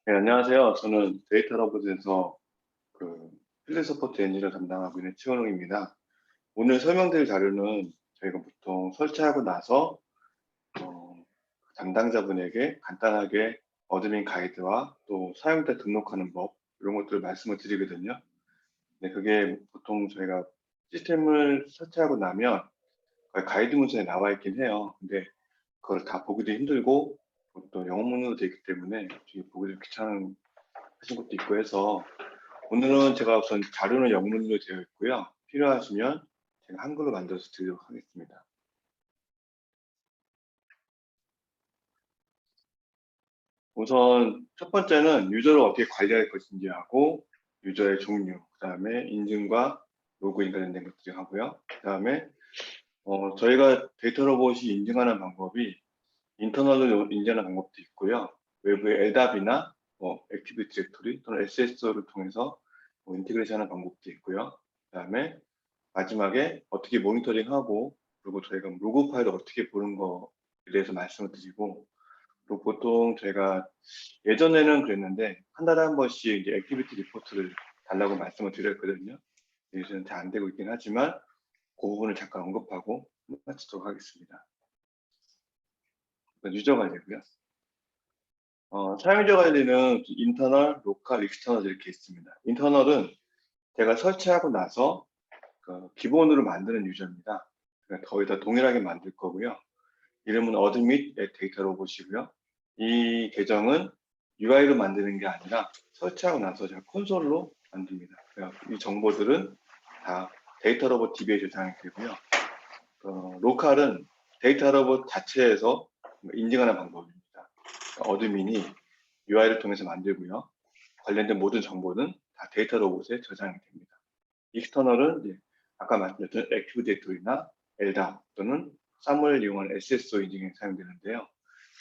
네, 안녕하세요. 저는 데이터 로봇에서 그 필드 서포트 엔지니어 담당하고 있는 최원웅입니다. 오늘 설명드릴 자료는 저희가 보통 설치하고 나서 어, 담당자분에게 간단하게 어드민 가이드와 또 사용자 등록하는 법 이런 것들을 말씀을 드리거든요. 네, 그게 보통 저희가 시스템을 설치하고 나면 거의 가이드 문서에 나와 있긴 해요. 근데 그걸 다 보기도 힘들고 또 영어문으로 되어 있기 때문에 되게 보기도 귀찮은 하신 것도 있고 해서 오늘은 제가 우선 자료는 영문으로 되어 있고요. 필요하시면 제가 한글로 만들어서 드리도록 하겠습니다. 우선 첫 번째는 유저를 어떻게 관리할 것인지 하고 유저의 종류, 그 다음에 인증과 로그인 관련된 것들이 하고요. 그 다음에 저희가 데이터 로봇이 인증하는 방법이 인터널로 인증하는 방법도 있고요. 외부의 LDAP이나 액티브 디렉토리 또는 SSO를 통해서 인테그레이션하는 방법도 있고요. 그 다음에 마지막에 어떻게 모니터링하고 그리고 저희가 로그 파일을 어떻게 보는 거에 대해서 말씀을 드리고 그리고 보통 저희가 예전에는 그랬는데 한 달에 한 번씩 이제 액티비티 리포트를 달라고 말씀을 드렸거든요. 요즘은 잘 안 되고 있긴 하지만 그 부분을 잠깐 언급하고 마치도록 하겠습니다. 유저 관리고요. 사용자 관리는 인터널, 로컬, 익스터널 이렇게 있습니다. 인터널은 제가 설치하고 나서 기본으로 만드는 유저입니다. 그러니까 거의 다 동일하게 만들 거고요. 이름은 어드밋 데이터 로봇이고요. 이 계정은 UI로 만드는 게 아니라 설치하고 나서 제가 콘솔로 만듭니다. 이 정보들은 다 데이터 로봇 DB에 저장이 되고요. 로컬은 데이터 로봇 자체에서 인증하는 방법입니다. 어드민이 UI를 통해서 만들고요. 관련된 모든 정보는 다 데이터 로봇에 저장이 됩니다. 익스터널은 이제 아까 말씀드렸던 액티브 디렉토리나 LDAP 또는 쌈을 이용한 SSO 인증에 사용되는데요.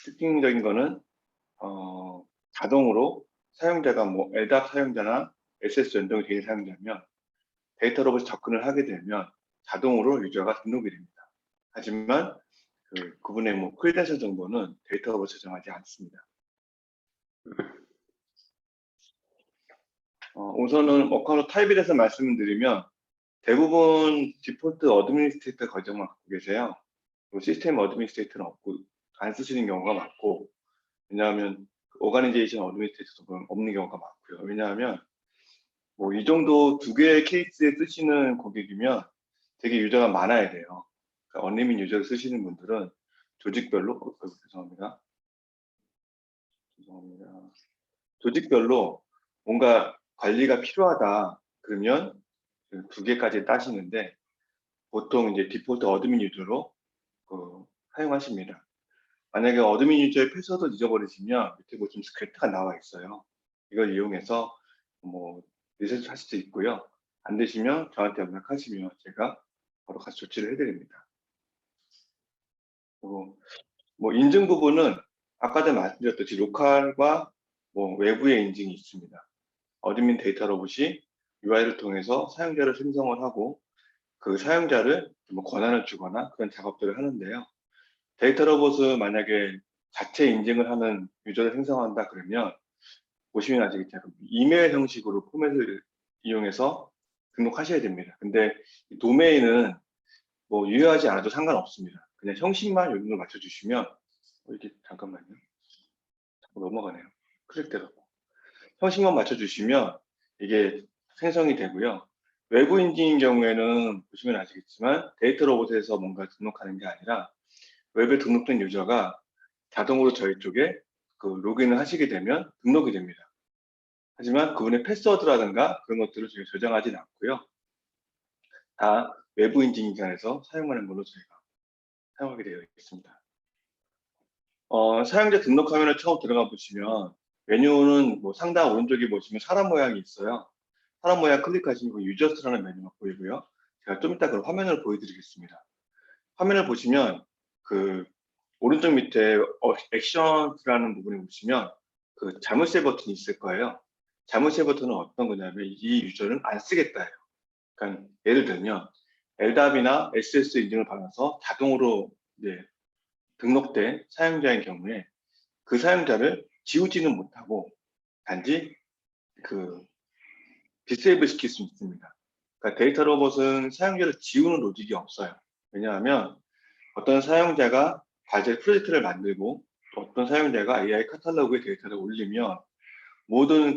특징적인 거는 자동으로 사용자가 뭐 LDAP 사용자나 SS 연동이 되는 사용자면 데이터 로봇에 접근을 하게 되면 자동으로 유저가 등록이 됩니다. 하지만 그분의 뭐 크리덴셜 정보는 데이터 로봇에 저장하지 않습니다. 우선은 어카운트 타입에 대해서 말씀을 드리면 대부분 디폴트 어드미니스트레이터 계정만 갖고 계세요. 시스템 어드미니스트레이터는 없고 안 쓰시는 경우가 많고 왜냐하면 오가니제이션 어드미니스트레이터도 없는 경우가 많고요. 왜냐하면 뭐 이 정도 두 개의 케이스에 쓰시는 고객이면 되게 유저가 많아야 돼요. 그러니까 언리밋 유저를 쓰시는 분들은 조직별로 죄송합니다. 죄송합니다. 조직별로 뭔가 관리가 필요하다 그러면 두 개까지 따시는데 보통 이제 디폴트 어드민 유저로 사용하십니다. 만약에 어드민 유저의 패스워드 잊어버리시면 밑에 보시면 스크립트가 나와 있어요. 이걸 이용해서 뭐 리셋 하실 수 있고요. 안 되시면 저한테 연락하시면 제가 바로 같이 조치를 해드립니다. 그리고 뭐 인증 부분은 아까 전에 말씀드렸듯이 로컬과 뭐 외부의 인증이 있습니다. 어드민 데이터 로봇이 UI를 통해서 사용자를 생성을 하고 그 사용자를 뭐 권한을 주거나 그런 작업들을 하는데요. 데이터 로봇은 만약에 자체 인증을 하는 유저를 생성한다 그러면 보시면 아시겠지만 이메일 형식으로 포맷을 이용해서 등록하셔야 됩니다. 근데 도메인은 뭐 유효하지 않아도 상관없습니다. 그냥 형식만 요금을 맞춰주시면 이렇게 잠깐만요. 자꾸 넘어가네요. 클릭돼갖고 형식만 맞춰주시면 이게 생성이 되고요. 외부 인증인 경우에는 보시면 아시겠지만 데이터 로봇에서 뭔가 등록하는 게 아니라 웹에 등록된 유저가 자동으로 저희 쪽에 로그인을 하시게 되면 등록이 됩니다. 하지만 그분의 패스워드라든가 그런 것들을 저희가 저장하지는 않고요. 다 외부 인증 기관에서 사용하는 걸로 저희가 사용하게 되어 있습니다. 사용자 등록 화면을 처음 들어가 보시면 메뉴는 뭐 상단 오른쪽에 보시면 사람 모양이 있어요. 사람 모양 클릭하시면 유저스라는 메뉴가 보이고요. 제가 좀 이따 그 화면을 보여드리겠습니다. 화면을 보시면 그 오른쪽 밑에 액션이라는 부분에 보시면 그 자물쇠 버튼이 있을 거예요. 자물쇠 버튼은 어떤 거냐면 이 유저는 안 쓰겠다예요. 그러니까 예를 들면 LDAP이나 SS 인증을 받아서 자동으로 이제 등록된 사용자인 경우에 그 사용자를 지우지는 못하고 단지 디세이블 시킬 수 있습니다. 그러니까 데이터 로봇은 사용자를 지우는 로직이 없어요. 왜냐하면 어떤 사용자가 과제 프로젝트를 만들고 어떤 사용자가 AI 카탈로그에 데이터를 올리면 모든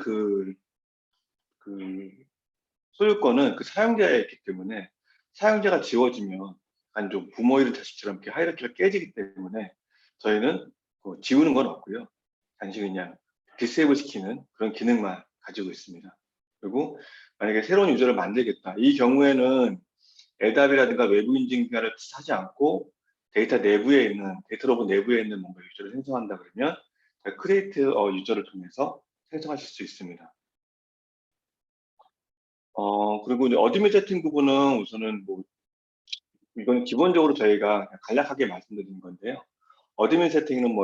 소유권은 그 사용자에 있기 때문에 사용자가 지워지면 약간 좀 부모 잃은 자식처럼 이렇게 하이라키가 깨지기 때문에 저희는 지우는 건 없고요. 단지 그냥 디세이블 시키는 그런 기능만 가지고 있습니다. 그리고 만약에 새로운 유저를 만들겠다. 이 경우에는 LDAP이라든가 외부 인증 기간을 하지 않고 데이터 로봇 내부에 있는 뭔가 유저를 생성한다 그러면 크리에이트 유저를 통해서 생성하실 수 있습니다. 그리고 이제 어드민 세팅 부분은 우선은 이건 기본적으로 저희가 간략하게 말씀드리는 건데요. 어드민 세팅은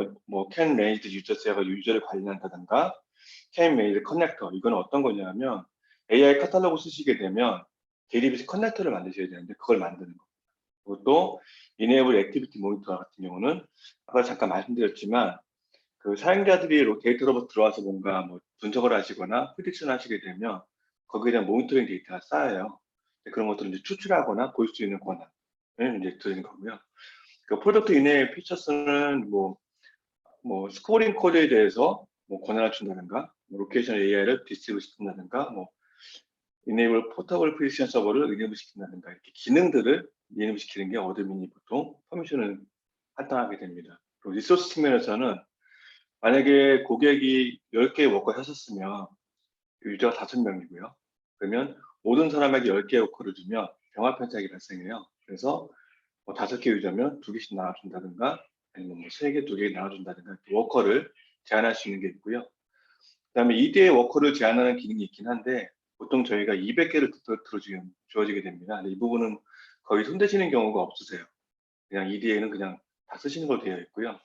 can manage 유저세가 유저를 관리한다든가 can manage 커넥터. 이건 어떤 거냐면 AI 카탈로그 쓰시게 되면 데이터베이스 커넥터를 만드셔야 되는데 그걸 만드는 거. 그리고 또 enable activity monitor 같은 경우는 아까 잠깐 말씀드렸지만 그 사용자들이 데이터 로봇 들어와서 뭔가 분석을 하시거나 프리딕션 하시게 되면 거기에 대한 모니터링 데이터가 쌓여요. 그런 것들을 이제 추출하거나 볼 수 있는 권한을 이제 드리는 거고요. 그 프로덕트 이내의 피처스는 스코어링 코드에 대해서 권한을 준다든가, 로케이션 AI를 디스트리뷰 시킨다든가, enable 포터블 프리딕션 서버를 enable 시킨다든가 이렇게 기능들을 enable 시키는 게 어드민이 보통 퍼미션을 할당하게 됩니다. 그리고 리소스 측면에서는 만약에 고객이 10개의 워커를 하셨으면 유저가 5명이고요. 그러면 모든 사람에게 10개의 워커를 주면 병합 편차가 발생해요. 그래서 5개 유저면 2개씩 나눠준다든가 아니면 3개, 2개 나눠준다든가 워커를 제한할 수 있는 게 있고요. 그다음에 2대의 워커를 제한하는 기능이 있긴 한데 보통 저희가 200개를 주어지게 됩니다. 근데 이 부분은 거의 손대시는 경우가 없으세요. 그냥 EDA는 그냥 다 쓰시는 걸로 되어 있고요.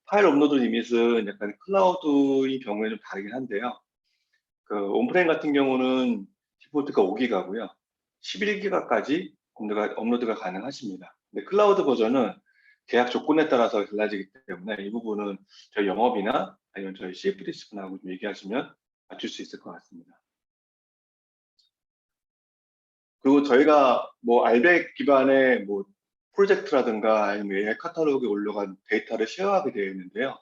파일 업로드 리밋은 약간 클라우드의 경우에 좀 다르긴 한데요. 온프레임 같은 경우는 디폴트가 5기가고요. 11기가까지 업로드가 가능하십니다. 근데 클라우드 버전은 계약 조건에 따라서 달라지기 때문에 이 부분은 저희 영업이나 아니면 저희 CFD 분하고 좀 얘기하시면 맞출 수 있을 것 같습니다. 그리고 저희가 알백 기반의 프로젝트라든가 아니면 AI 카탈로그에 올라간 데이터를 쉐어하게 되어 있는데요.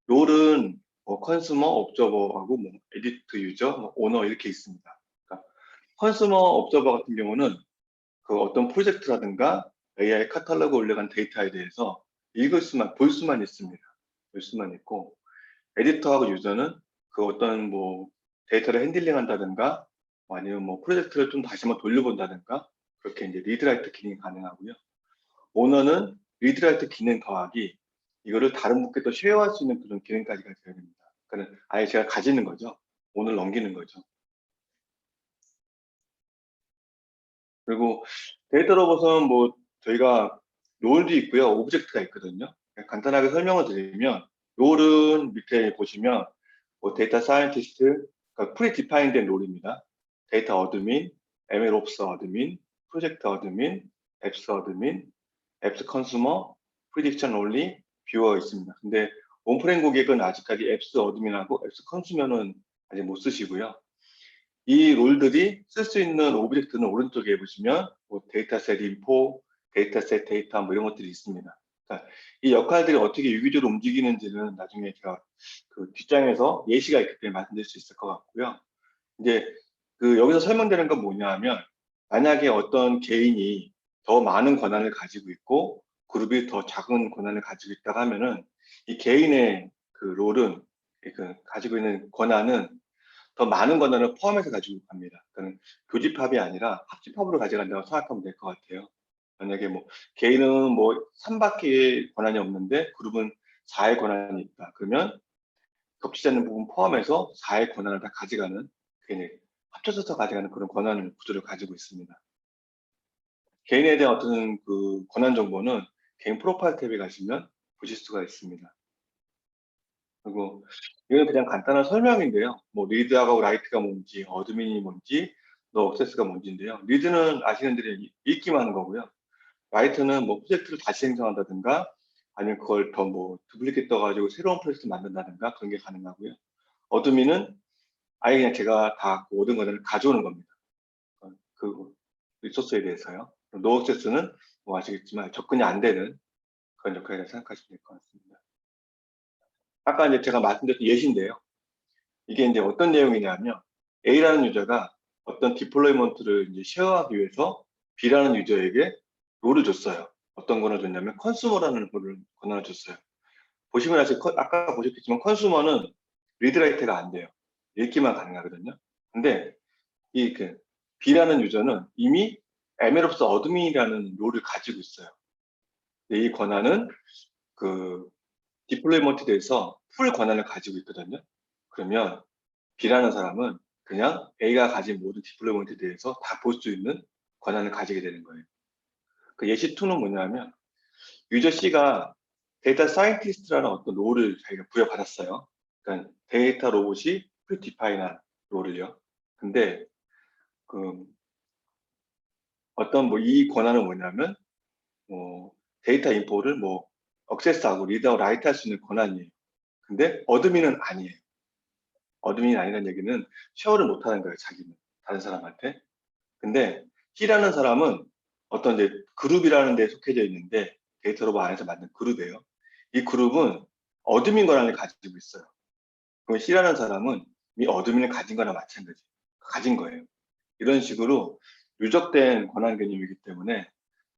롤은 컨슈머, 옵저버하고 에디트 유저, 오너 이렇게 있습니다. 그러니까 컨슈머 옵저버 같은 경우는 어떤 프로젝트라든가 AI 카탈로그 올라간 데이터에 대해서 볼 수만 있습니다. 볼 수만 있고 에디터하고 유저는 어떤 데이터를 핸들링 한다든가 아니면 프로젝트를 좀 다시 한번 돌려본다든가 그렇게 이제 리드라이트 기능이 가능하고요. 오너는 리드라이트 기능 더하기 이거를 다른 분께 또 쉐어할 수 있는 그런 기능까지 가져야 됩니다. 그러니까 아예 제가 가지는 거죠. 오늘 넘기는 거죠. 그리고 데이터 로봇은 저희가 롤도 있고요. 오브젝트가 있거든요. 간단하게 설명을 드리면 롤은 밑에 보시면 데이터 사이언티스트, 그러니까 프리디파인드 된 롤입니다. 데이터 어드민, MLOps 어드민, 프로젝트 어드민, 앱스 어드민, 앱스 컨슈머, 프리딕션 롤리, 뷰어 있습니다. 근데 온프레임 고객은 아직까지 앱스 어드민하고 앱스 컨슈머는 아직 못 쓰시고요. 이 롤들이 쓸 수 있는 오브젝트는 오른쪽에 보시면 데이터셋 인포, 데이터셋 데이터 이런 것들이 있습니다. 그러니까 이 역할들이 어떻게 유기적으로 움직이는지는 나중에 제가 뒷장에서 예시가 있기 때문에 말씀드릴 수 있을 것 같고요. 이제 여기서 설명되는 건 뭐냐 하면 만약에 어떤 개인이 더 많은 권한을 가지고 있고 그룹이 더 작은 권한을 가지고 있다고 하면은 이 개인의 롤은 가지고 있는 권한은 더 많은 권한을 포함해서 가지고 갑니다. 그러니까 교집합이 아니라 합집합으로 가져간다고 생각하면 될 것 같아요. 만약에 개인은 3밖에 권한이 없는데 그룹은 4의 권한이 있다. 그러면 겹치지 않는 부분 포함해서 4의 권한을 다 가져가는 합쳐져서 가져가는 그런 권한을 구조를 가지고 있습니다. 개인에 대한 어떤 권한 정보는 개인 프로파일 탭에 가시면 보실 수가 있습니다. 그리고 이건 그냥 간단한 설명인데요. 리드하고 라이트가 뭔지, 어드민이 뭔지, 억세스가 뭔지인데요. 리드는 아시는 대로 읽기만 하는 거고요. 라이트는 프로젝트를 다시 생성한다든가 아니면 그걸 더 두플리케이트 떠가지고 새로운 프로젝트 만든다든가 그런 게 가능하고요. 어드민은 아예 그냥 제가 다 그 모든 것들을 가져오는 겁니다. 그 리소스에 대해서요. 노 액세스는 뭐 아시겠지만 접근이 안 되는 그런 역할이라고 생각하시면 될 것 같습니다. 아까 이제 제가 말씀드렸던 예시인데요. 이게 이제 어떤 내용이냐면 A라는 유저가 어떤 디플로이먼트를 이제 쉐어하기 위해서 B라는 유저에게 롤을 줬어요. 어떤 권한을 줬냐면 컨슈머라는 권한을 줬어요. 보시면 아까 보셨겠지만 컨슈머는 리드라이트가 안 돼요. 읽기만 가능하거든요. 근데 그 B라는 유저는 이미 에메롭스 어드민이라는 롤을 가지고 있어요. 이 권한은 그 디플로이먼트에 대해서 풀 권한을 가지고 있거든요. 그러면 B라는 사람은 그냥 A가 가진 모든 디플로이먼트에 대해서 다 볼 수 있는 권한을 가지게 되는 거예요. 그 예시 2는 뭐냐면 유저 C가 데이터 사이언티스트라는 어떤 롤을 자기가 부여받았어요. 그러니까 데이터 로봇이 프리디파인한 롤을요. 근데 그 어떤 뭐 이 권한은 뭐냐면 데이터 인포를 뭐 액세스하고 리드하고 라이트 할 수 있는 권한이에요. 근데 어드민은 아니에요. 어드민이 아니라는 얘기는 쉐어를 못 하는 거예요, 자기는. 다른 사람한테. 근데 C라는 사람은 어떤 이제 그룹이라는 데 속해져 있는데 데이터 로봇 안에서 만든 그룹이에요. 이 그룹은 어드민 권한을 가지고 있어요. 그럼 C라는 사람은 이 어드민을 가진 거나 마찬가지. 가진 거예요. 이런 식으로 누적된 권한 개념이기 때문에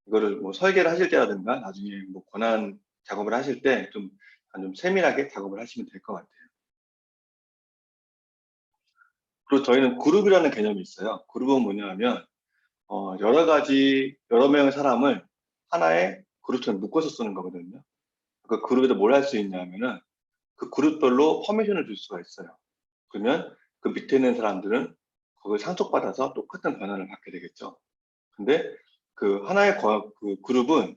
이거를 뭐 설계를 하실 때라든가 나중에 뭐 권한 작업을 하실 때 좀 세밀하게 작업을 하시면 될 것 같아요. 그리고 저희는 그룹이라는 개념이 있어요. 그룹은 뭐냐면 여러 명의 사람을 하나의 그룹처럼 묶어서 쓰는 거거든요. 그 그룹에도 뭘 할 수 있냐면은 그 그룹별로 퍼미션을 줄 수가 있어요. 그러면 그 밑에 있는 사람들은 그걸 상속받아서 똑같은 권한을 갖게 되겠죠. 근데 그 하나의 그 그룹은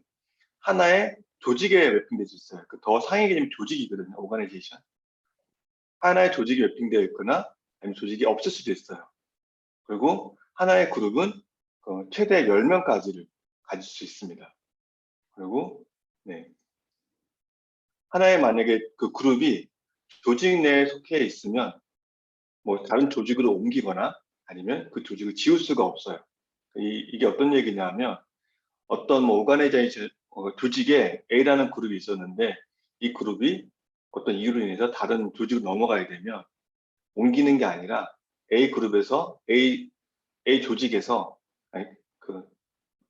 하나의 조직에 웹핑될 수 있어요. 그 더 상위 개념이 조직이거든요. 오가나이제이션. 하나의 조직이 웹핑되어 있거나 아니면 조직이 없을 수도 있어요. 그리고 하나의 그룹은 최대 10명까지를 가질 수 있습니다. 그리고 네. 하나의 만약에 그 그룹이 조직 내에 속해 있으면 뭐 다른 조직으로 옮기거나 아니면 그 조직을 지울 수가 없어요. 이게 어떤 얘기냐면 어떤 뭐 오가나이제이션 조직에 A라는 그룹이 있었는데 이 그룹이 어떤 이유로 인해서 다른 조직으로 넘어가게 되면 옮기는 게 아니라 A 그룹에서 A 조직에서 아니, 그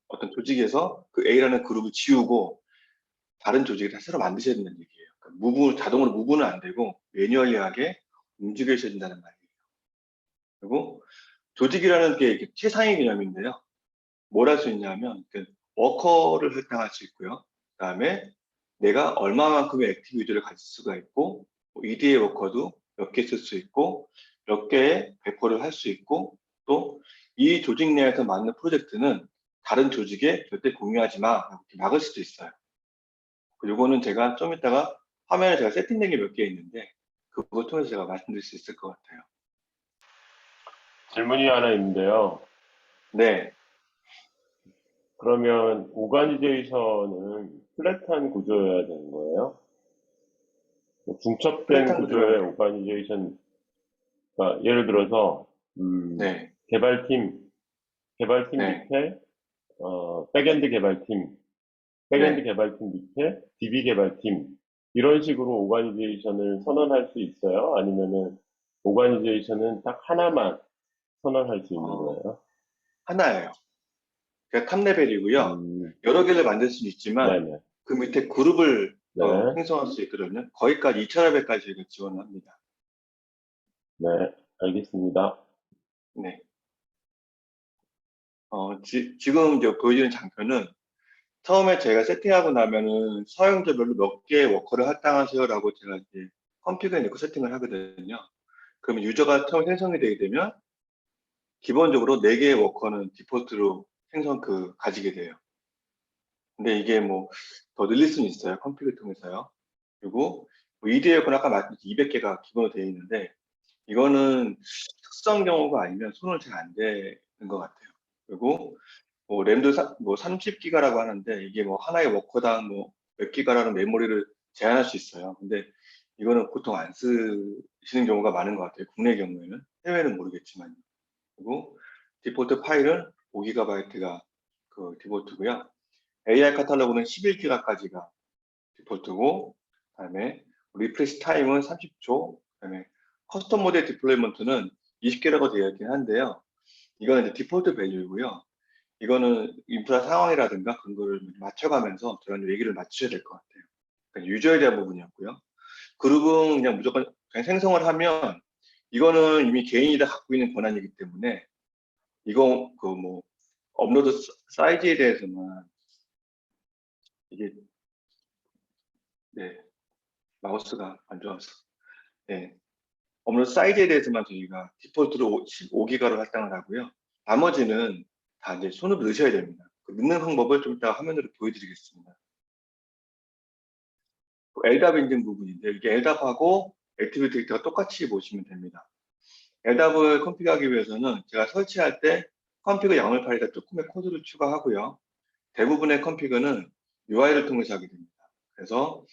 어떤 조직에서 그 A라는 그룹을 지우고 다른 조직을 다 새로 만드셔야 된다는 얘기예요. 그러니까 자동으로 무브는 안 되고 매뉴얼리하게 움직여야 된다는 말이에요. 그리고 조직이라는 게 이렇게 최상위 개념인데요. 뭘 할 수 있냐면 워커를 할당할 수 있고요. 그다음에 내가 얼마만큼의 액티브 유저를 가질 수가 있고 EDA 워커도 몇 개 쓸 수 있고 몇 개의 배포를 할 수 있고 또 이 조직 내에서 맞는 프로젝트는 다른 조직에 절대 공유하지 마 이렇게 막을 수도 있어요. 요거는 제가 좀 이따가 화면에 제가 세팅된 게 몇 개 있는데 그걸 통해서 제가 말씀드릴 수 있을 것 같아요. 질문이 하나 있는데요. 네, 그러면 오가니제이션은 플랫한 구조여야 되는 거예요? 중첩된 플랫한 구조의 구조라는 게 오가니제이션, 그러니까 예를 들어서 네, 개발팀 네, 밑에 백엔드 개발팀, 백엔드 네. 개발팀 밑에 DB 개발팀 이런 식으로 오가니제이션을 선언할 수 있어요? 아니면은 오가니제이션은 딱 하나만 선언할 수 있는 어, 거예요? 하나예요. 그러니까 탑 레벨이고요. 음, 여러 개를 만들 수는 있지만 네네. 그 밑에 그룹을 네, 생성할 수 있거든요. 거기까지 2,000레벨까지 저희가 지원을 합니다. 네, 알겠습니다. 네. 지금 이제 보여주는 장표는 처음에 제가 세팅하고 나면은 사용자별로 몇 개의 워커를 할당하세요라고 제가 이제 컴퓨터에 넣고 세팅을 하거든요. 그러면 유저가 처음 생성이 되게 되면 기본적으로 4개의 워커는 디폴트로 가지게 돼요. 근데 이게 뭐 더 늘릴 수는 있어요. 컴퓨터 통해서요. 그리고 뭐 EDL은 아까 말씀드린 200개가 기본으로 되어 있는데 이거는 특수한 경우가 아니면 손을 잘 안 대는 것 같아요. 그리고 뭐 램도 뭐 30기가라고 하는데 이게 뭐 하나의 워커당 뭐 몇 기가라는 메모리를 제한할 수 있어요. 근데 이거는 보통 안 쓰시는 경우가 많은 것 같아요. 국내 경우에는. 해외는 모르겠지만요. 그리고 디폴트 파일은 5GB가 그 디폴트고요. AI 카탈로그는 11GB까지가 디폴트고, 그다음에 리프레시 타임은 30초, 그다음에 커스텀 모델 디플로이먼트는 20개라고 되어 있긴 한데요. 이거는 이제 디폴트 밸류이고요. 이거는 인프라 상황이라든가 그런 거를 맞춰가면서 저런 얘기를 맞추셔야 될 것 같아요. 그러니까 유저에 대한 부분이었고요. 그룹은 그냥 무조건 그냥 생성을 하면 이거는 이미 개인이 다 갖고 있는 권한이기 때문에 이거 그 뭐 업로드 사이즈에 대해서만 이게 네 마우스가 안 좋아서 네 업로드 사이즈에 대해서만 저희가 디폴트로 15기가로 할당을 하고요. 나머지는 다 이제 손으로 넣으셔야 됩니다. 그 넣는 방법을 좀 이따 화면으로 보여드리겠습니다. LDAP 인증 부분인데 이게 LDAP하고 액티비티 데이터가 똑같이 보시면 됩니다. LDAP을 컨피그하기 위해서는 제가 설치할 때 컨피그 YAML 파일에다 조금의 코드를 추가하고요. 대부분의 컨피그는 UI를 통해서 하게 됩니다. 그래서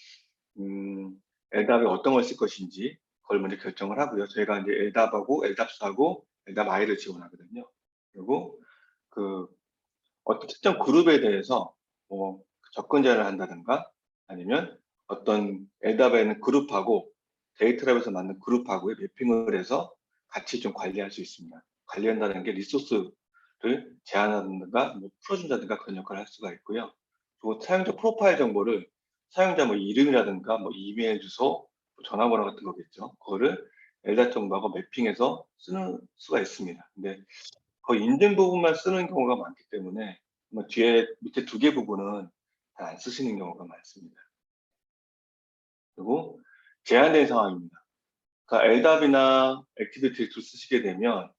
LDAP에 어떤 걸 쓸 것인지 그걸 먼저 결정을 하고요. 저희가 이제 LDAP하고 LDAPS하고 LDAPI를 지원하거든요. 그리고 그 어떤 특정 그룹에 대해서 뭐 접근 제한을 한다든가 아니면 어떤 LDAP에는 그룹하고 데이터랩에서 만든 그룹하고의 매핑을 해서 같이 좀 관리할 수 있습니다. 관리한다는 게 리소스를 제한한다든가 뭐 풀어준다든가 그런 역할을 할 수가 있고요. 그리고 사용자 프로파일 정보를 사용자 뭐 이름이라든가 뭐 이메일 주소, 뭐 전화번호 같은 거겠죠. 그거를 LDAP 정보하고 매핑해서 쓰는 수가 있습니다. 근데 거의 인증 부분만 쓰는 경우가 많기 때문에 뭐 뒤에 밑에 두 개 부분은 잘 안 쓰시는 경우가 많습니다. 그리고 제한된 상황입니다. 그러니까 LDAP이나 액티비티 툴 쓰시게 되면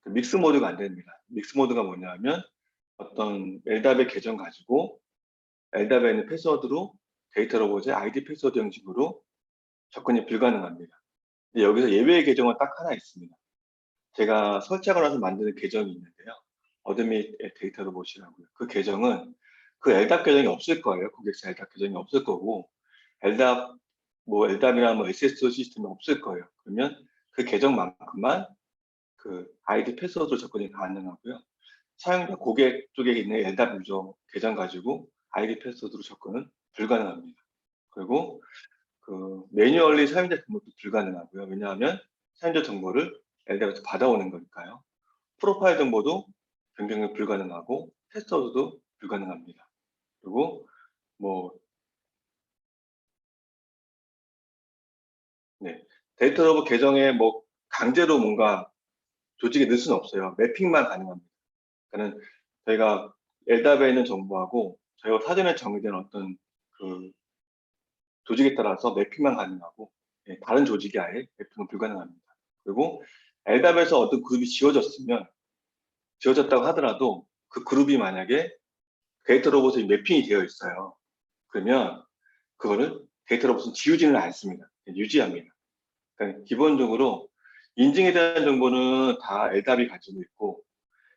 그 믹스 모드가 안 됩니다. 믹스 모드가 뭐냐면 어떤 LDAP의 계정 가지고 LDAP에 있는 패스워드로 데이터 로봇의 아이디 패스워드 형식으로 접근이 불가능합니다. 근데 여기서 예외의 계정은 딱 하나 있습니다. 제가 설치하고 나서 만드는 계정이 있는데요. 어드밋 데이터 로봇이라고요. 그 계정은 그 LDAP 계정이 없을 거예요. 고객사 LDAP 계정이 없을 거고 LDAP 뭐 LDAP이나 뭐 SSO 시스템이 없을 거예요. 그러면 그 계정만큼만 그 아이디 패스워드로 접근이 가능하고요. 사용자 고객 쪽에 있는 LDAP 유저 계정 가지고 아이디 패스워드로 접근은 불가능합니다. 그리고 그 매뉴얼리 사용자 등록도 불가능하고요. 왜냐하면 사용자 정보를 LDAP에서 받아오는 거니까요. 프로파일 정보도 변경이 불가능하고 패스워드도 불가능합니다. 그리고 뭐 네, 데이터 로봇 계정에 뭐 강제로 뭔가 조직에 넣을 수는 없어요. 매핑만 가능합니다. 그러니까는 저희가 LDAP에 있는 정보하고 저희가 사전에 정의된 어떤 그 조직에 따라서 매핑만 가능하고 예, 다른 조직이 아예 매핑은 불가능합니다. 그리고 LDAP에서 어떤 그룹이 지워졌다고 하더라도 그 그룹이 만약에 데이터 로봇에 매핑이 되어 있어요. 그러면 그거를 데이터 로봇은 지우지는 않습니다. 유지합니다. 그러니까 기본적으로 인증에 대한 정보는 다 LDAP이 가지고 있고,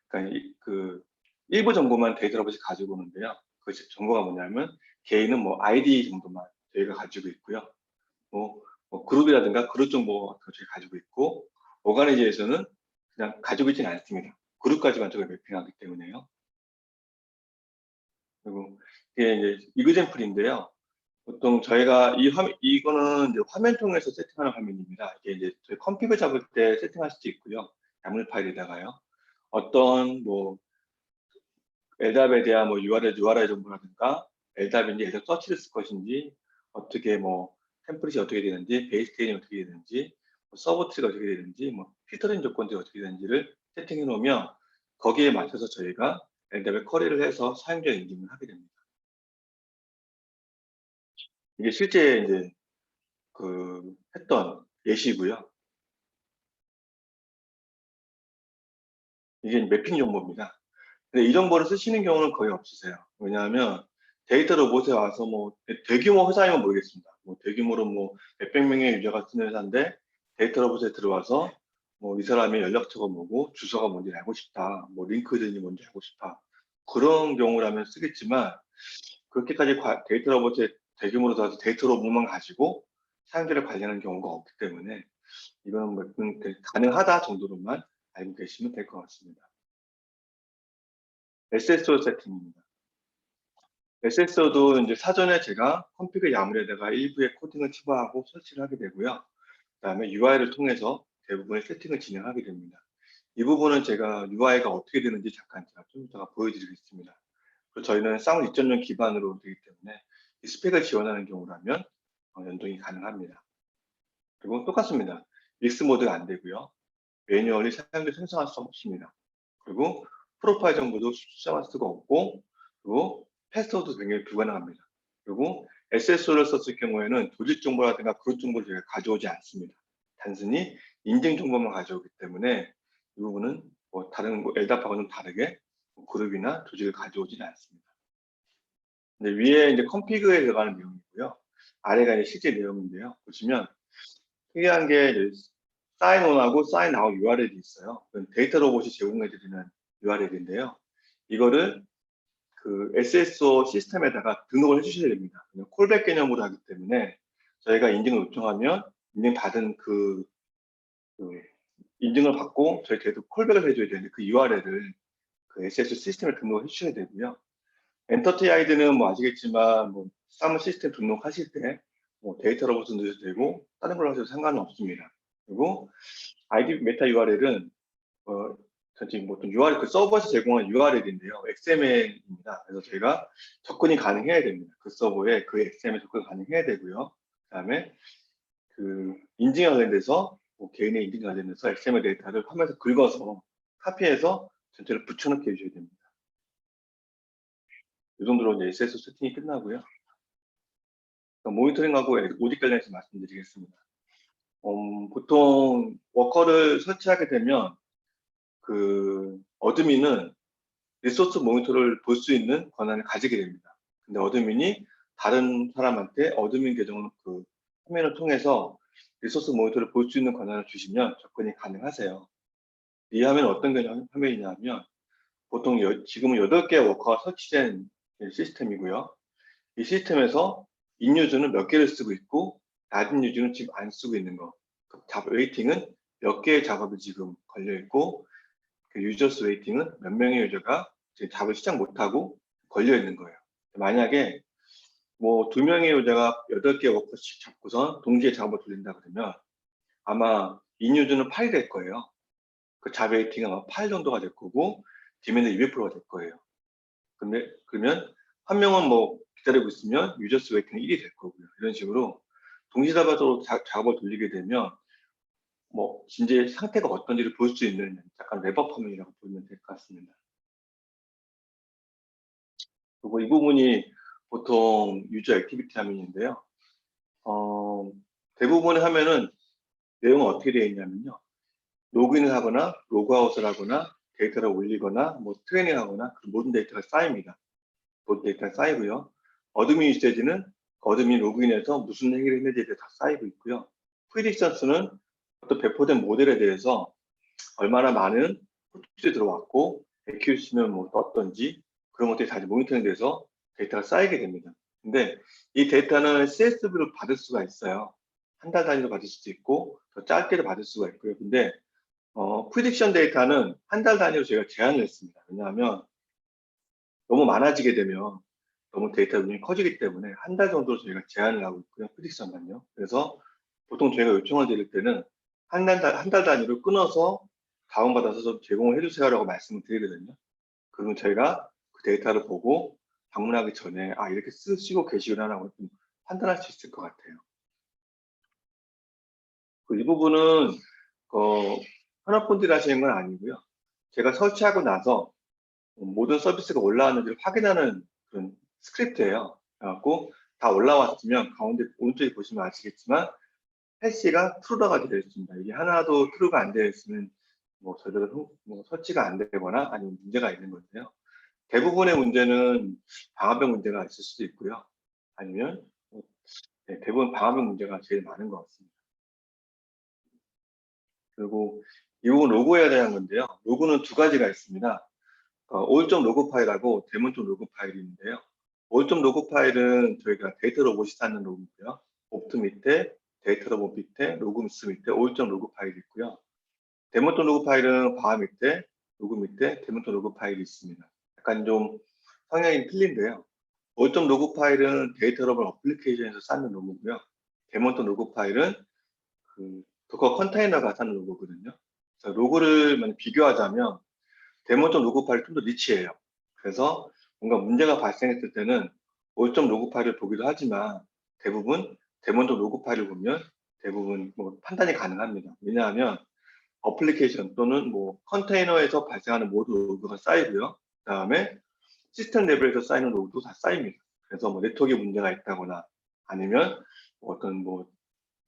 그러니까 그 일부 정보만 데이터 로봇이 가지고 오는데요. 그 정보가 뭐냐면 개인은 뭐 아이디 정도만 저희가 가지고 있고요. 뭐 그룹이라든가 그룹 정보 같은 거 저희가 가지고 있고, 오가니제이션은 그냥 가지고 있지는 않습니다. 그룹까지만 저희가 매핑하기 때문에요. 그리고 이게 이제 이그젠플인데요. 보통 저희가 이거는 이제 화면 통해서 세팅하는 화면입니다. 이게 이제 저희 컴피그 잡을 때 세팅할 수도 있고요. 야물 파일에다가요. 어떤 뭐 LDAP에 대한 뭐 URL 정보라든가 LDAP인지 LDAP 서치를 쓸 것인지 어떻게 뭐 템플릿이 어떻게 되는지 베이스테인이 어떻게 되는지 뭐 서버 트리가 어떻게 되는지 뭐 필터링 조건들이 어떻게 되는지를 세팅해 놓으면 거기에 맞춰서 저희가 LDAP에 쿼리를 해서 사용자 인증을 하게 됩니다. 이게 실제 이제 그 했던 예시고요. 이게 매핑 정보입니다. 근데 이 정보를 쓰시는 경우는 거의 없으세요. 왜냐하면 데이터 로봇에 와서 뭐 대규모 회사이면 모르겠습니다. 뭐 대규모로 뭐 몇백 명의 유저가 쓰는 회사인데 데이터 로봇에 들어와서 뭐 이 사람의 연락처가 뭐고 주소가 뭔지 알고 싶다. 뭐 링크드인이 뭔지 알고 싶다. 그런 경우라면 쓰겠지만 그렇게까지 데이터 로봇에 대규모로 들어와서 데이터 로봇만 가지고 사용자를 관리하는 경우가 없기 때문에 이거는 뭐 가능하다 정도로만 알고 계시면 될 것 같습니다. SSO 세팅입니다. SSO도 이제 사전에 제가 컴피그 야물에다가 일부의 코딩을 추가하고 설치를 하게 되고요. 그다음에 UI를 통해서 대부분의 세팅을 진행하게 됩니다. 이 부분은 제가 UI가 어떻게 되는지 잠깐 제가 좀 이따가 보여드리겠습니다. 그리고 저희는 사운드 2.0 기반으로 되기 때문에 이 스펙을 지원하는 경우라면 연동이 가능합니다. 그리고 똑같습니다. 믹스 모드가 안 되고요. 매뉴얼이 사용자 생성할 수 없습니다. 그리고 프로파일 정보도 수정할 수가 없고, 그리고 패스워드 변경이 불가능합니다. 그리고 SSO를 썼을 경우에는 조직 정보라든가 그룹 정보를 저희가 가져오지 않습니다. 단순히 인증 정보만 가져오기 때문에 이 부분은 뭐 다른 LDAP하고는 다르게 그룹이나 조직을 가져오지는 않습니다. 근데 위에 이제 컴피그에 들어가는 내용이고요. 아래가 이제 실제 내용인데요. 보시면 특이한 게 사인온하고 사인아웃 URL이 있어요. 데이터 로봇이 제공해드리는 URL인데요. 이거를 그 SSO 시스템에다가 등록을 해주셔야 됩니다. 콜백 개념으로 하기 때문에 저희가 인증을 요청하면 인증받은 그 인증을 받고 저희 계속 콜백을 해줘야 되는데 그 URL을 그 SSO 시스템에 등록을 해주셔야 되고요. 엔터티아이드는 뭐 아시겠지만 뭐 사무 시스템 등록하실 때 뭐 데이터 로봇을 넣으셔도 되고 다른 걸로 하셔도 상관은 없습니다. 그리고 ID 메타 URL은 전체 어떤 URL 그 서버에서 제공한 URL인데요. XML입니다. 그래서 저희가 접근이 가능해야 됩니다. 그 서버에 그 XML 접근 가능해야 되고요. 그다음에 그 인증에 관련돼서 뭐 개인의 인증에 관련돼서 XML 데이터를 화면에서 긁어서 카피해서 전체를 붙여넣기 해주셔야 됩니다. 이 정도로 이제 SS 세팅이 끝나고요. 모니터링하고 오직 관련해서 말씀드리겠습니다. 보통 워커를 설치하게 되면 그 어드민은 리소스 모니터를 볼 수 있는 권한을 가지게 됩니다. 근데 어드민이 다른 사람한테 어드민 계정을 그 화면을 통해서 리소스 모니터를 볼 수 있는 권한을 주시면 접근이 가능하세요. 이 화면은 어떤 화면이냐면 보통 지금은 8개의 워커가 설치된 시스템이고요. 이 시스템에서 인유저는 몇 개를 쓰고 있고 낮은 유저는 지금 안 쓰고 있는 거. 웨이팅은 몇 개의 작업이 지금 걸려 있고 그 유저스 웨이팅은 몇 명의 유저가 지금 작업을 시작 못하고 걸려 있는 거예요. 만약에 뭐 2명의 유저가 8개 워커씩 잡고선 동시에 작업을 돌린다 그러면 아마 인유저는 8이 될 거예요. 그 잡 웨이팅은 아마 8 정도가 될 거고 디맨드 200%가 될 거예요. 근데 그러면 한 명은 뭐 기다리고 있으면 유저스 웨이팅은 1이 될 거고요. 이런 식으로 동시다발적으로 작업을 돌리게 되면 뭐 진짜 상태가 어떤지를 볼 수 있는 약간 랩업 화면이라고 보면 될 것 같습니다. 그리고 이 부분이 보통 유저 액티비티 화면인데요. 대부분의 화면은 내용은 어떻게 되어 있냐면요. 로그인을 하거나 로그아웃을 하거나 데이터를 올리거나 뭐 트레이닝 하거나 그 모든 데이터가 쌓입니다. 모든 데이터가 쌓이고요. 어드민 유세지는 어드민 로그인해서 무슨 행위를 했는지에 대해 다 쌓이고 있고요. 프리딕션스는 어떤 배포된 모델에 대해서 얼마나 많은 호출이 들어왔고 액큐시는 뭐 어떤지 그런 것들이 다시 모니터링 돼서 데이터가 쌓이게 됩니다. 근데 이 데이터는 CSV로 받을 수가 있어요. 한 달 단위로 받을 수도 있고 더 짧게도 받을 수가 있고요. 근데 프리딕션 데이터는 한 달 단위로 제가 제한을 했습니다. 왜냐하면 너무 많아지게 되면 너무 데이터 용량이 커지기 때문에 한 달 정도로 저희가 제한을 하고 있고요. 프리딕션만요. 그래서 보통 저희가 요청을 드릴 때는 한 달 단위로 끊어서 다운받아서 좀 제공을 해주세요라고 말씀을 드리거든요. 그러면 저희가 그 데이터를 보고 방문하기 전에 아 이렇게 쓰시고 계시구나라고 좀 판단할 수 있을 것 같아요. 이 부분은 현업분들이 하시는 건 아니고요. 제가 설치하고 나서 모든 서비스가 올라왔는지를 확인하는 그런 스크립트예요. 그래갖고 다 올라왔으면 가운데 오른쪽에 보시면 아시겠지만 해시가 true가 되어 있습니다. 이게 하나도 true가 안 되어 있으면 뭐 저대로 뭐 설치가 안 되거나 아니면 문제가 있는 건데요. 대부분의 문제는 방화벽 문제가 있을 수도 있고요. 아니면 네, 대부분 방화벽 문제가 제일 많은 것 같습니다. 그리고 이 부분 로그에 대한 건데요. 로그는 두 가지가 있습니다. 올점 로그 파일하고 데몬점 로그 파일인데요. 올점 로그 파일은 저희가 데이터 로봇이 쌓는 로그고요. 옵트 밑에 데이터 로그 밑에 로그스 밑에 올.로그 파일이 있고요. 데몬.로그 로그 파일은 바 밑에 로그 밑에 데몬.로그 로그 파일이 있습니다. 약간 좀 성향이 틀린데요. 올.로그 로그 파일은 데이터 로그 어플리케이션에서 쌓는 로그고요. 데몬.로그 로그 파일은 그 도커 컨테이너가 쌓는 로그거든요. 그래서 로그를 만약 비교하자면 데몬.로그 로그 파일이 좀 더 리치해요. 그래서 뭔가 문제가 발생했을 때는 올.로그 로그 파일을 보기도 하지만 대부분 데몬.로그 로그 파일을 보면 대부분 뭐 판단이 가능합니다. 왜냐하면 어플리케이션 또는 뭐 컨테이너에서 발생하는 모든 로그가 쌓이고요. 그다음에 시스템 레벨에서 쌓이는 로그도 다 쌓입니다. 그래서 뭐 네트워크에 문제가 있다거나 아니면 어떤 뭐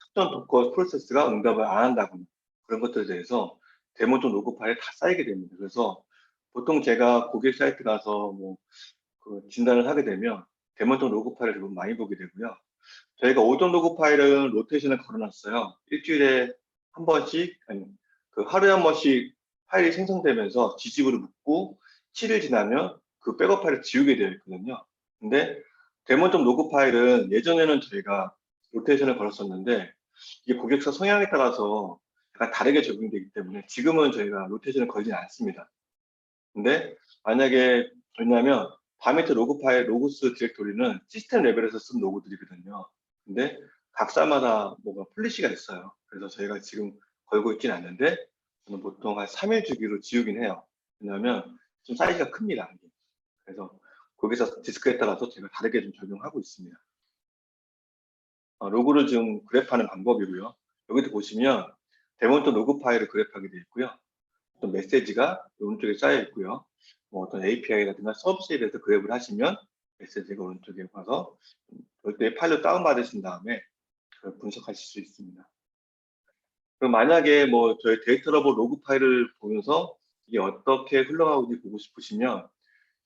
특정 도커 프로세스가 응답을 안 한다거나 그런 것들에 대해서 데몬.로그 로그 파일에 다 쌓이게 됩니다. 그래서 보통 제가 고객 사이트 가서 뭐 그 진단을 하게 되면 데몬.로그 로그 파일을 대부분 많이 보게 되고요. 저희가 오전 로그 파일은 로테이션을 걸어놨어요. 일주일에 한 번씩, 아니, 그 하루에 한 번씩 파일이 생성되면서 지집으로 묻고 7일 지나면 그 백업 파일을 지우게 되어 있거든요. 근데 데몬.로그 파일은 예전에는 저희가 로테이션을 걸었었는데 이게 고객사 성향에 따라서 약간 다르게 적용되기 때문에 지금은 저희가 로테이션을 걸지 않습니다. 근데 만약에 왜냐하면 바메트 로그 파일 로그스 디렉토리는 시스템 레벨에서 쓴 로그들이거든요. 근데 각사마다 뭐가 폴리시가 있어요. 그래서 저희가 지금 걸고 있진 않는데 저는 보통 한 3일 주기로 지우긴 해요. 왜냐하면 좀 사이즈가 큽니다. 이게. 그래서 거기서 디스크에 따라서 제가 다르게 좀 적용하고 있습니다. 로그를 지금 그래프하는 방법이고요. 여기도 보시면 데몬트 로그 파일을 그래프하게 되어 있고요. 어떤 메시지가 오른쪽에 쌓여 있고요. 뭐 어떤 API라든가 서비스에 대해서 그랩을 하시면 메시지가 오른쪽에 가서 별도의 파일로 다운받으신 다음에 그걸 분석하실 수 있습니다. 그럼 만약에 뭐 저희 데이터 러버 로그 파일을 보면서 이게 어떻게 흘러가는지 보고 싶으시면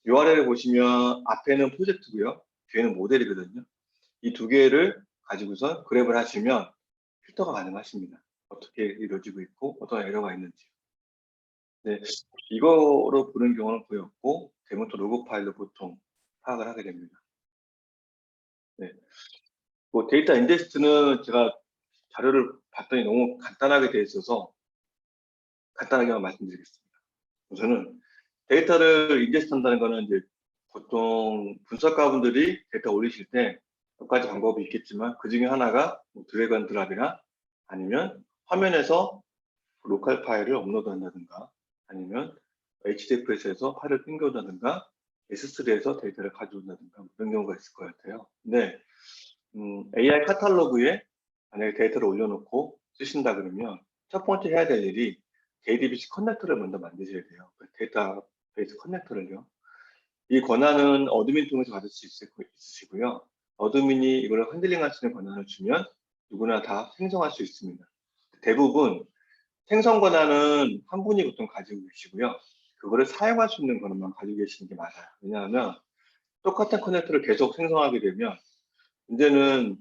URL을 보시면 앞에는 프로젝트고요. 뒤에는 모델이거든요. 이 두 개를 가지고서 그랩을 하시면 필터가 가능하십니다. 어떻게 이루어지고 있고 어떤 에러가 있는지. 네, 이거로 보는 경우는 거의 없고 데모터 로그 파일로 보통 파악을 하게 됩니다. 네. 뭐 데이터 인제스트는 제가 자료를 봤더니 너무 간단하게 되어 있어서 간단하게만 말씀드리겠습니다. 우선은 데이터를 인제스트 한다는 거는 이제 보통 분석가분들이 데이터 올리실 때 몇 가지 방법이 있겠지만 그 중에 하나가 뭐 드래그 앤 드랍이나 아니면 화면에서 로컬 파일을 업로드 한다든가 아니면 HDFS에서 파일을 땡겨온다든가 S3에서 데이터를 가져온다든가 그런 경우가 있을 것 같아요. 근데 AI 카탈로그에 만약에 데이터를 올려놓고 쓰신다 그러면 첫 번째 해야 될 일이 JDBC 커넥터를 먼저 만드셔야 돼요. 그 데이터베이스 커넥터를요. 이 권한은 어드민 통해서 받을 수 있으시고요. 어드민이 이걸 핸들링할 수 있는 권한을 주면 누구나 다 생성할 수 있습니다. 대부분 생성 권한은 한 분이 보통 가지고 계시고요. 그거를 사용할 수 있는 권한만 가지고 계시는 게 맞아요. 왜냐하면 똑같은 커넥터를 계속 생성하게 되면 이제는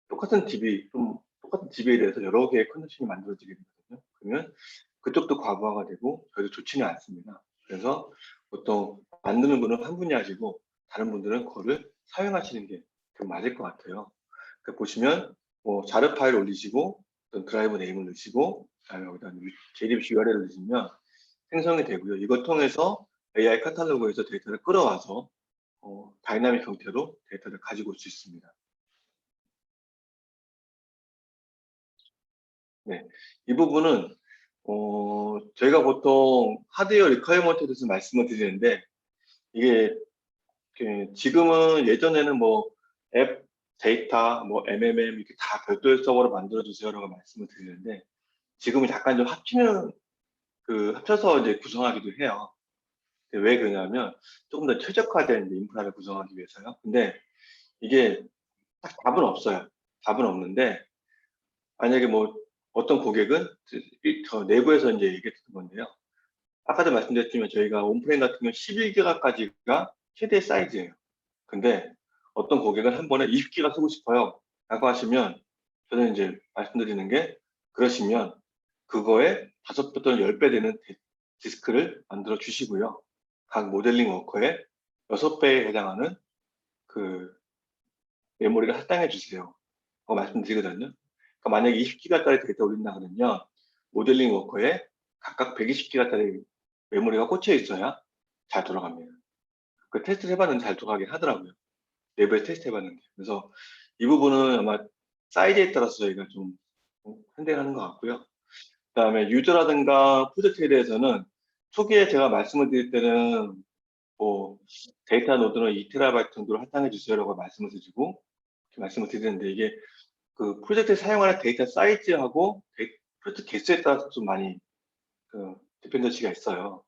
똑같은 DB에 대해서 여러 개의 커넥션이 만들어지게 되거든요. 그러면 그쪽도 과부하가 되고 저희도 좋지는 않습니다. 그래서 보통 만드는 분은 한 분이 하시고 다른 분들은 그거를 사용하시는 게 좀 맞을 것 같아요. 보시면 뭐 자료 파일 올리시고 어떤 드라이브 네임을 넣으시고 그다음에 여기다 JDBC URL을 넣으시면 생성이 되고요. 이걸 통해서 AI 카탈로그에서 데이터를 끌어와서 다이나믹 형태로 데이터를 가지고 올 수 있습니다. 네, 이 부분은 저희가 보통 하드웨어 리퀘어먼트에 대해서 말씀을 드리는데 이게 지금은 예전에는 뭐 앱, 데이터, 뭐 MMM 이렇게 다 별도의 서버로 만들어 주세요라고 말씀을 드리는데 지금은 약간 좀 합쳐서 이제 구성하기도 해요. 왜 그러냐면 조금 더 최적화된 인프라를 구성하기 위해서요. 근데 이게 딱 답은 없어요. 답은 없는데 만약에 뭐 어떤 고객은 저 내부에서 이제 얘기했던 건데요. 아까도 말씀드렸지만 저희가 온프레임 같은 경우 11기가까지가 최대 사이즈예요. 근데 어떤 고객은 한 번에 20기가 쓰고 싶어요. 라고 하시면 저는 이제 말씀드리는 게 그러시면 그거에 5배 또는 10배 되는 디스크를 만들어 주시고요. 각 모델링 워커에 6배에 해당하는 그 메모리를 할당해 주세요. 말씀드리거든요. 그러니까 만약에 20기가짜리 데이터 올린다 그러면 모델링 워커에 각각 120기가짜리 메모리가 꽂혀 있어야 잘 돌아갑니다. 그 테스트를 해봤는데 잘 돌아가긴 하더라고요. 내부에 테스트 해봤는데. 그래서 이 부분은 아마 사이즈에 따라서 저희가 좀 핸들하는 것 같고요. 그다음에 유저라든가 프로젝트에 대해서는 초기에 제가 말씀을 드릴 때는 뭐 데이터 노드는 2TB 정도로 할당해 주세요라고 말씀을 드리고 이렇게 말씀을 드리는데 이게 그 프로젝트에 사용하는 데이터 사이즈하고 프로젝트 개수에 따라서 좀 많이 그 디펜던시가 있어요.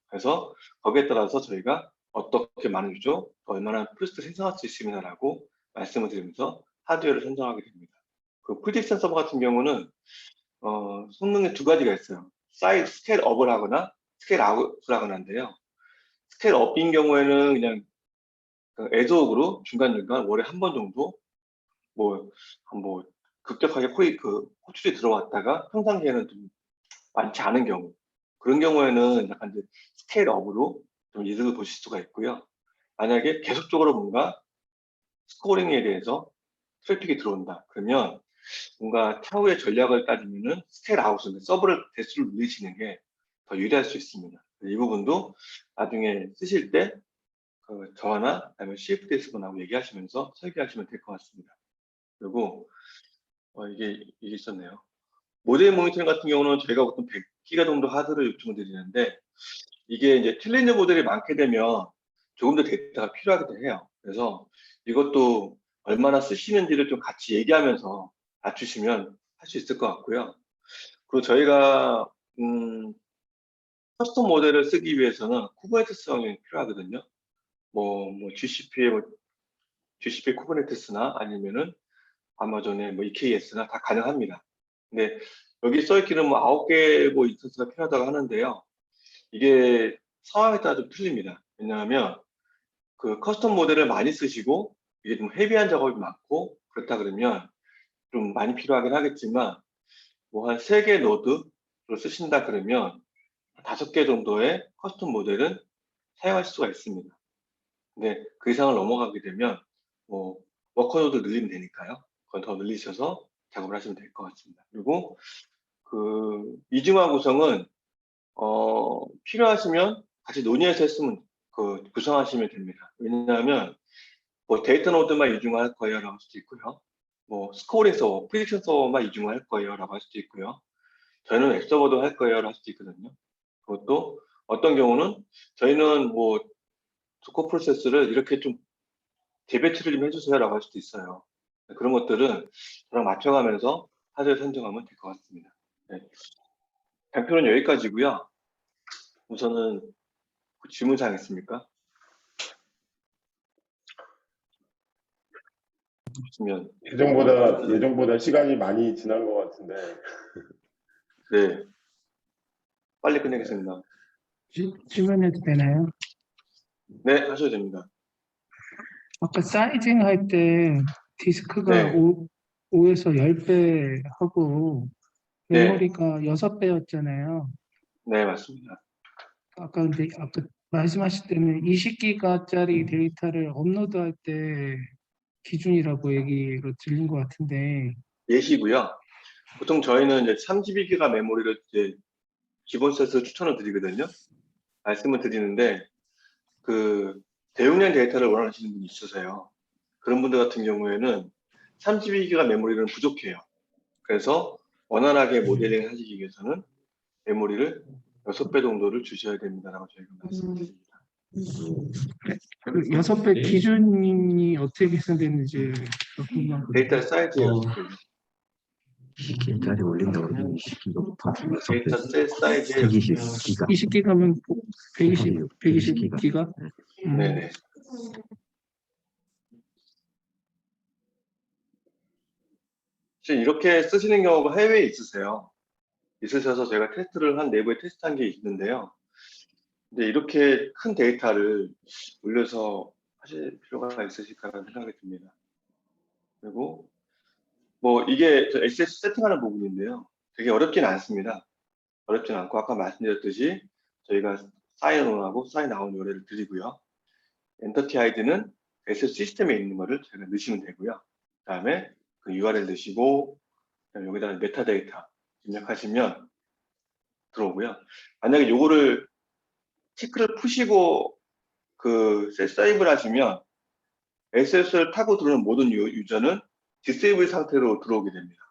그래서 거기에 따라서 저희가 어떻게 많은 유저, 얼마나 프로젝트 생성할 수 있습니다라고 말씀을 드리면서 하드웨어를 선정하게 됩니다. 그 프리딕션 서버 같은 경우는 성능이 두 가지가 있어요. 스케일 업을 하거나 스케일 아웃을 하거나인데요. 스케일 업인 경우에는 그냥 애드옥으로 중간중간 월에 한 번 정도 뭐 급격하게 호출이 들어왔다가 평상시에는 좀 많지 않은 경우 그런 경우에는 약간 이제 스케일 업으로 좀 이득을 보실 수가 있고요. 만약에 계속적으로 뭔가 스코어링에 대해서 트래픽이 들어온다. 그러면 뭔가 차후의 전략을 따지면은 스케일 아웃은 서버를 대수를 늘리시는 게 더 유리할 수 있습니다. 이 부분도 나중에 쓰실 때 저나 아니면 CFDS분하고 얘기하시면서 설계하시면 될 것 같습니다. 그리고 이게 있었네요. 모델 모니터링 같은 경우는 저희가 보통 100기가 정도 하드를 요청을 드리는데 이게 이제 챌린저 모델이 많게 되면 조금 더 데이터가 필요하기도 해요. 그래서 이것도 얼마나 쓰시는지를 좀 같이 얘기하면서 맞추시면 할 수 있을 것 같고요. 그리고 저희가 커스텀 모델을 쓰기 위해서는 쿠버네티스성이 필요하거든요. GCP 쿠버네티스나 아니면은 아마존의 EKS나 다 가능합니다. 근데 여기 써있기는 9개 인스턴스가 필요하다고 하는데요. 이게 상황에 따라 좀 틀립니다. 왜냐하면 그 커스텀 모델을 많이 쓰시고 이게 좀 헤비한 작업이 많고 그렇다 그러면 좀 많이 필요하긴 하겠지만 한 3개 노드로 쓰신다 그러면 5개 정도의 커스텀 모델은 사용할 수가 있습니다. 근데 그 이상을 넘어가게 되면 워커 노드 늘리면 되니까요. 그건 더 늘리셔서 작업을 하시면 될 것 같습니다. 그리고 그 이중화 구성은 필요하시면 같이 논의해서 했으면 구성하시면 됩니다. 왜냐하면 데이터 노드만 이중화할 거예요라고 할 수도 있고요. 스코어링 서버, 프리딕션 서버만 이중화할 거예요라고 할 수도 있고요. 저희는 웹 서버도 할 거예요라고 할 수도 있거든요. 그것도 어떤 경우는 저희는 도커 프로세스를 이렇게 좀 재배치를 좀 해주세요라고 할 수도 있어요. 그런 것들은 저랑 맞춰가면서 하드웨어 선정하면 될 것 같습니다. 네. 발표는 여기까지고요. 우선은 질문사항 있습니까? 없으면 예정보다 시간이 많이 지난 것 같은데. 네, 빨리 끝내겠습니다. 질문해도 되나요? 네, 하셔도 됩니다. 아까 사이징 할 때 디스크가 네. 5에서 10배 하고 네. 메모리가 6배였잖아요. 네, 맞습니다. 아까 말씀하실 때는 20기가짜리 데이터를 업로드할 때 기준이라고 얘기로 들린 것 같은데 예시고요. 보통 저희는 이제 32기가 메모리를 이제 기본 셋을 추천을 드리거든요. 말씀을 드리는데 그 대용량 데이터를 원하시는 분이 있으세요. 그런 분들 같은 경우에는 32기가 메모리는 부족해요. 그래서 원활하게 모델링 하시기 위해서는 메모리를 6배 정도를 주셔야 됩니다라고 저희가 말씀드립니다. 그 6배 기준이 어떻게 계산되는지 궁금하거든요. 데이터 사이즈의 6배요. 20기가짜리 올린다고 그러면 20기가부터 데이터 셋 사이즈의 120기가 20기가면 120기가? 네네. 이렇게 쓰시는 경우가 해외에 있으셔서 제가 테스트를 내부에 테스트한 게 있는데요. 근데 이렇게 큰 데이터를 올려서 하실 필요가 있으실까라는 생각이 듭니다. 그리고 이게 SS 세팅하는 부분인데요. 되게 어렵진 않습니다. 어렵진 않고 아까 말씀드렸듯이 저희가 사인온하고 사인아웃 요래를 드리고요. 엔터티 아이디는 SS 시스템에 있는 거를 저희가 넣으시면 되고요. 그 다음에 그 URL 넣으시고 여기다 메타데이터 입력하시면 들어오고요. 만약에 요거를 체크를 푸시고 세이브를 하시면 SSL 타고 들어오는 모든 유저는 디세이블 상태로 들어오게 됩니다.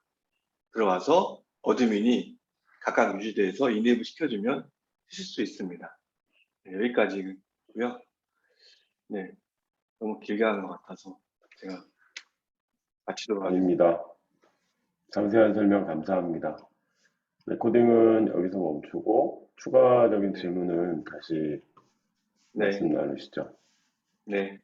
들어와서 어드민이 각각 유지대에서 이네이블 시켜주면 쓰실 수 있습니다. 네, 여기까지고요. 네, 너무 길게 하는 것 같아서 제가 마치도록 하겠습니다. 아닙니다. 상세한 설명 감사합니다. 레코딩은 여기서 멈추고 추가적인 질문은 다시 네, 말씀 나누시죠. 네.